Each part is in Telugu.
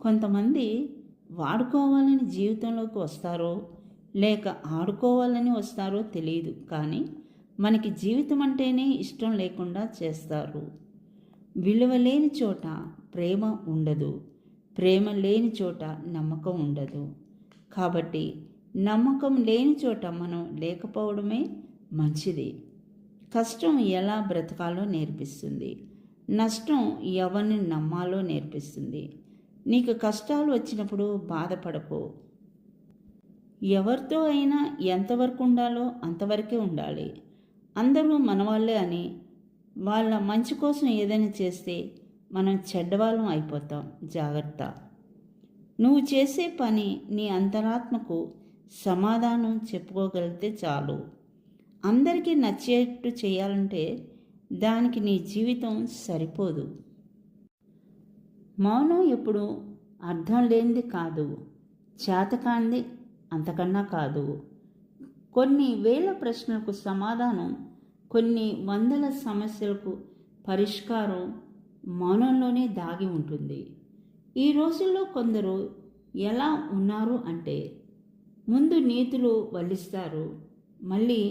కొంతమంది వాడుకోవాలని జీవితంలోకి వస్తారో లేక ఆడుకోవాలని వస్తారో తెలియదు, కానీ మనకి జీవితం అంటేనే ఇష్టం లేకుండా చేస్తారు. విలువ లేని చోట ప్రేమ ఉండదు, ప్రేమ లేని చోట నమ్మకం ఉండదు. కాబట్టి నమ్మకం లేని చోట మనం లేకపోవడమే మంచిది. కష్టం ఎలా బ్రతకాలో నేర్పిస్తుంది, నష్టం ఎవరిని నమ్మాలో నేర్పిస్తుంది. నీకు కష్టాలు వచ్చినప్పుడు బాధపడకు. ఎవరితో అయినా ఎంతవరకు ఉండాలో అంతవరకే ఉండాలి. అందరూ మనవాళ్ళే అని వాళ్ళ మంచి కోసం ఏదైనా చేస్తే మనం చెడ్డవాళ్ళం అయిపోతాం. జాగ్రత్త. నువ్వు చేసే పని నీ అంతరాత్మకు సమాధానం చెప్పుకోగలిగితే చాలు. అందరికీ నచ్చేట్టు చేయాలంటే దానికి నీ జీవితం సరిపోదు. మౌనం ఎప్పుడు అర్థం లేనిది కాదు, చేతకాంది అంతకన్నా కాదు. కొన్ని వేల ప్రశ్నలకు సమాధానం, కొన్ని వందల సమస్యలకు పరిష్కారం మౌనంలోనే దాగి ఉంటుంది. ఈ రోజుల్లో కొందరు ఎలా ఉన్నారు అంటే, ముందు నీతులు వల్లిస్తారు, మళ్ళీ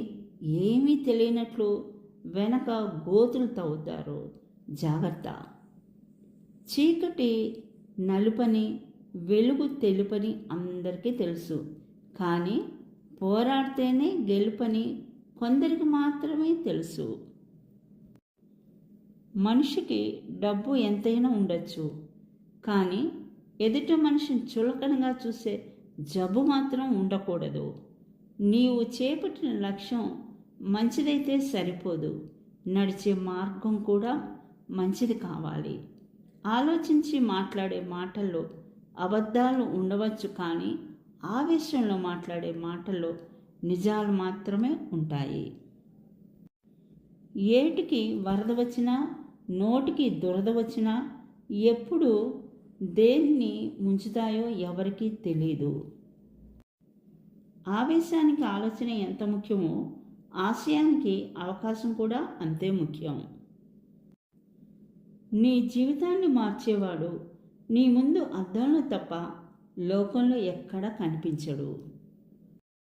ఏమీ తెలియనట్లు వెనక గోతులు తవ్వుతారు. జాగ్రత్త. చీకటి నలుపని, వెలుగు తెలుపని అందరికీ తెలుసు, కానీ పోరాడితేనే గెలుపని కొందరికి మాత్రమే తెలుసు. మనిషికి డబ్బు ఎంతైనా ఉండొచ్చు, కానీ ఎదుటి మనిషిని చులకనగా చూసే జబ్బు మాత్రం ఉండకూడదు. నీవు చేపట్టిన లక్ష్యం మంచిదైతే సరిపోదు, నడిచే మార్గం కూడా మంచిది కావాలి. ఆలోచించి మాట్లాడే మాటల్లో అబద్ధాలు ఉండవచ్చు, కానీ ఆవేశంలో మాట్లాడే మాటల్లో నిజాలు మాత్రమే ఉంటాయి. ఏటికి వరద వచ్చినా, నోటికి దురద వచ్చినా ఎప్పుడు దేన్ని ముంచుతాయో ఎవరికీ తెలీదు. ఆవేశానికి ఆలోచన ఎంత ముఖ్యమో ఆశయానికి అవకాశం కూడా అంతే ముఖ్యం. నీ జీవితాన్ని మార్చేవాడు నీ ముందు అద్దంలో తప్ప లోకంలో ఎక్కడా కనిపించడు.